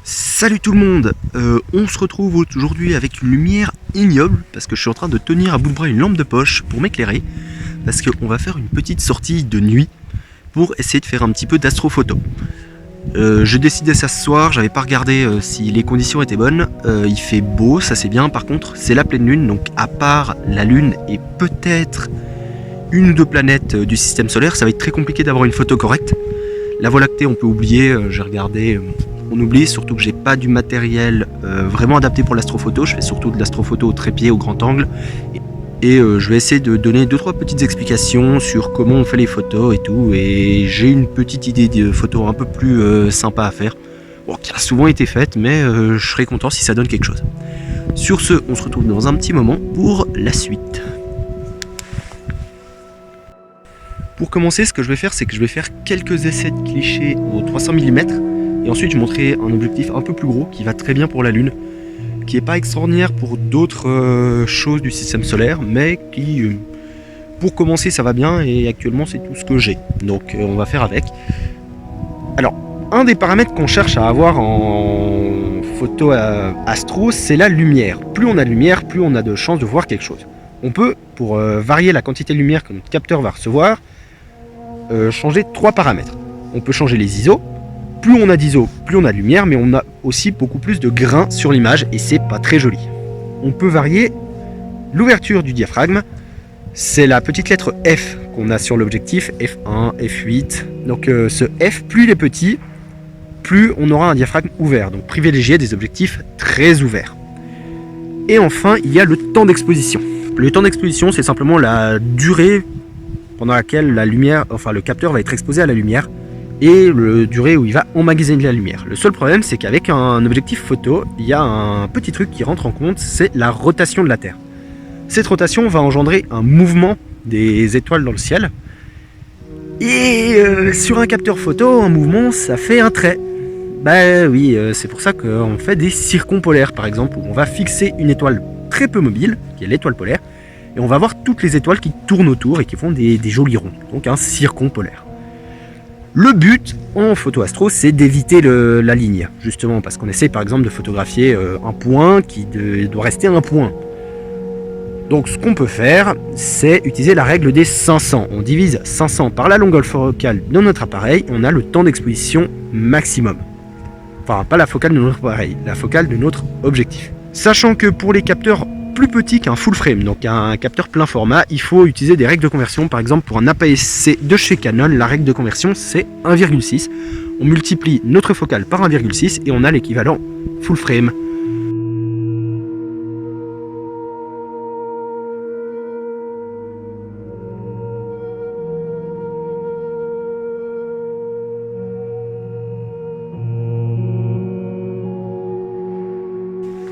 Salut tout le monde, on se retrouve aujourd'hui avec une lumière ignoble parce que je suis en train de tenir à bout de bras une lampe de poche pour m'éclairer parce qu'on va faire une petite sortie de nuit pour essayer de faire un petit peu d'astrophoto. Je décidais ça ce soir, j'avais pas regardé si les conditions étaient bonnes, il fait beau, ça c'est bien, par contre c'est la pleine lune, donc à part la lune et peut-être une ou deux planètes du système solaire, ça va être très compliqué d'avoir une photo correcte. La Voie lactée on peut oublier, j'ai regardé, on oublie, surtout que j'ai pas du matériel vraiment adapté pour l'astrophoto, je fais surtout de l'astrophoto au trépied, au grand angle, et je vais essayer de donner 2-3 petites explications sur comment on fait les photos et tout, et j'ai une petite idée de photo un peu plus sympa à faire, bon, qui a souvent été faite, mais je serais content si ça donne quelque chose. Sur ce, on se retrouve dans un petit moment pour la suite. Pour commencer, ce que je vais faire, c'est que je vais faire quelques essais de clichés au 300 mm et ensuite je montrerai un objectif un peu plus gros qui va très bien pour la Lune, qui n'est pas extraordinaire pour d'autres choses du système solaire, mais qui, pour commencer, ça va bien et actuellement c'est tout ce que j'ai. Donc on va faire avec. Alors, un des paramètres qu'on cherche à avoir en photo astro, c'est la lumière. Plus on a de lumière, plus on a de chances de voir quelque chose. On peut, pour varier la quantité de lumière que notre capteur va recevoir, changer 3 paramètres. On peut changer les ISO. Plus on a d'ISO, plus on a de lumière, mais on a aussi beaucoup plus de grains sur l'image et c'est pas très joli. On peut varier l'ouverture du diaphragme. C'est la petite lettre F qu'on a sur l'objectif, F1, F8. Donc ce F, plus il est petit, plus on aura un diaphragme ouvert. Donc privilégier des objectifs très ouverts. Et enfin, il y a le temps d'exposition. Le temps d'exposition, c'est simplement la durée pendant laquelle la lumière, enfin le capteur va être exposé à la lumière et la durée où il va emmagasiner la lumière. Le seul problème, c'est qu'avec un objectif photo, il y a un petit truc qui rentre en compte, c'est la rotation de la Terre. Cette rotation va engendrer un mouvement des étoiles dans le ciel. Et sur un capteur photo, un mouvement, ça fait un trait. Bah oui, c'est pour ça qu'on fait des circumpolaires, par exemple, où on va fixer une étoile très peu mobile, qui est l'étoile polaire, et on va voir toutes les étoiles qui tournent autour et qui font des jolis ronds, donc un circumpolaire. Le but en photo astro, c'est d'éviter la ligne, justement, parce qu'on essaie par exemple de photographier un point qui doit rester un point. Donc ce qu'on peut faire, c'est utiliser la règle des 500. On divise 500 par la longueur focale de notre appareil, on a le temps d'exposition maximum. Enfin, pas la focale de notre appareil, la focale de notre objectif. Sachant que pour les capteurs plus petit qu'un full frame, donc un capteur plein format, il faut utiliser des règles de conversion. Par exemple, pour un APS-C de chez Canon, la règle de conversion c'est 1,6. On multiplie notre focale par 1,6 et on a l'équivalent full frame.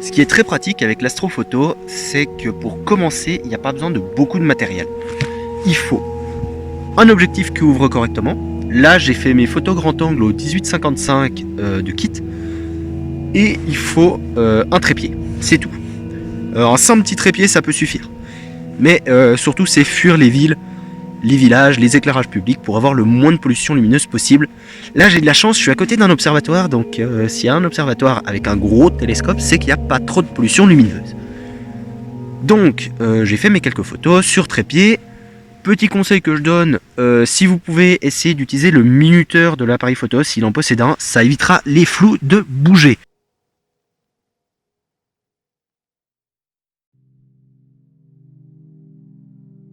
Ce qui est très pratique avec l'astrophoto, c'est que pour commencer, il n'y a pas besoin de beaucoup de matériel. Il faut un objectif qui ouvre correctement. Là, j'ai fait mes photos grand angle au 18-55 de kit. Et il faut un trépied, c'est tout. Un simple petit trépied, ça peut suffire. Mais surtout, c'est fuir les villes, les villages, les éclairages publics pour avoir le moins de pollution lumineuse possible. Là j'ai de la chance, je suis à côté d'un observatoire, donc s'il y a un observatoire avec un gros télescope, c'est qu'il n'y a pas trop de pollution lumineuse. Donc j'ai fait mes quelques photos sur trépied. Petit conseil que je donne, si vous pouvez essayer d'utiliser le minuteur de l'appareil photo, s'il en possède un, ça évitera les flous de bouger.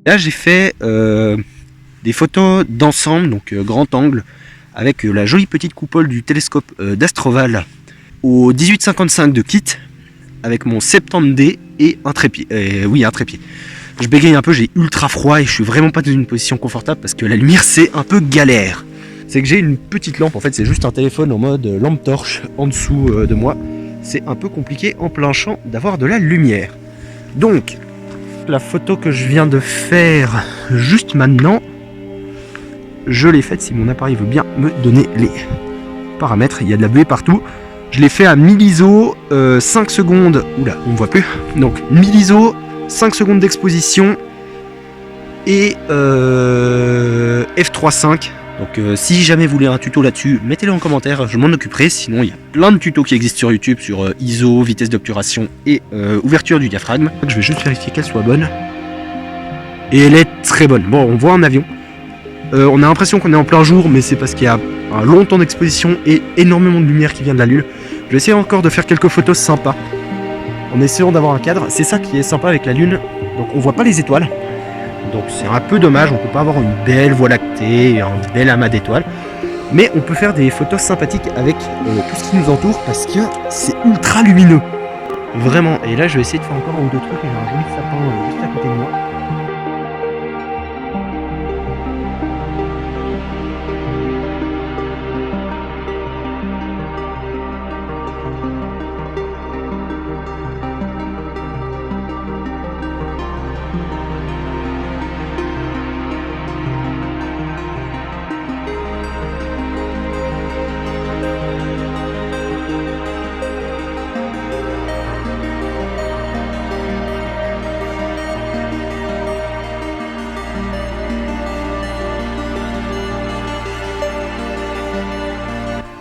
Là j'ai fait des photos d'ensemble, donc grand angle, avec la jolie petite coupole du télescope d'Astroval au 18-55 de kit, avec mon 70D et un trépied. Oui, un trépied. Je bégaye un peu, j'ai ultra froid et je suis vraiment pas dans une position confortable parce que la lumière c'est un peu galère. C'est que j'ai une petite lampe, en fait c'est juste un téléphone en mode lampe torche en dessous de moi. C'est un peu compliqué en plein champ d'avoir de la lumière. Donc, la photo que je viens de faire juste maintenant, je l'ai faite, si mon appareil veut bien me donner les paramètres, il y a de la buée partout. Je l'ai fait à 1000 ISO, 5 secondes, oula, on ne voit plus, donc 1000 ISO, 5 secondes d'exposition et f3.5 Donc si jamais vous voulez un tuto là-dessus, mettez-le en commentaire, je m'en occuperai. Sinon il y a plein de tutos qui existent sur YouTube sur ISO, vitesse d'obturation et ouverture du diaphragme. Je vais juste vérifier qu'elle soit bonne. Et elle est très bonne. Bon, on voit un avion. On a l'impression qu'on est en plein jour, mais c'est parce qu'il y a un long temps d'exposition et énormément de lumière qui vient de la lune. Je vais essayer encore de faire quelques photos sympas en essayant d'avoir un cadre. C'est ça qui est sympa avec la lune. Donc on voit pas les étoiles. Donc c'est un peu dommage, on peut pas avoir une belle voie lactée, un bel amas d'étoiles. Mais on peut faire des photos sympathiques avec tout ce qui nous entoure parce que c'est ultra lumineux. Vraiment. Et là je vais essayer de faire encore un ou deux trucs. J'ai un joli sapin juste à côté de moi.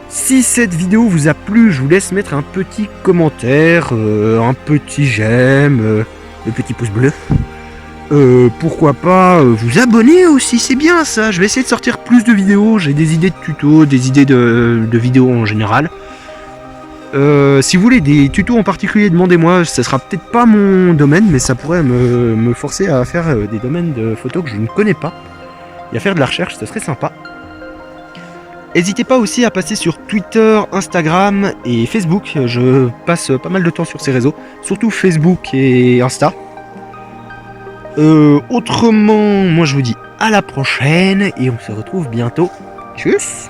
Si cette vidéo vous a plu, je vous laisse mettre un petit commentaire, un petit j'aime, le petit pouce bleu. Pourquoi pas vous abonner aussi, c'est bien ça. Je vais essayer de sortir plus de vidéos, j'ai des idées de tutos, des idées de vidéos en général. Si vous voulez des tutos en particulier, demandez-moi, ça sera peut-être pas mon domaine, mais ça pourrait me forcer à faire des domaines de photos que je ne connais pas. Et à faire de la recherche, ça serait sympa. N'hésitez pas aussi à passer sur Twitter, Instagram et Facebook. Je passe pas mal de temps sur ces réseaux, surtout Facebook et Insta. Autrement, moi je vous dis à la prochaine et on se retrouve bientôt. Tchuss!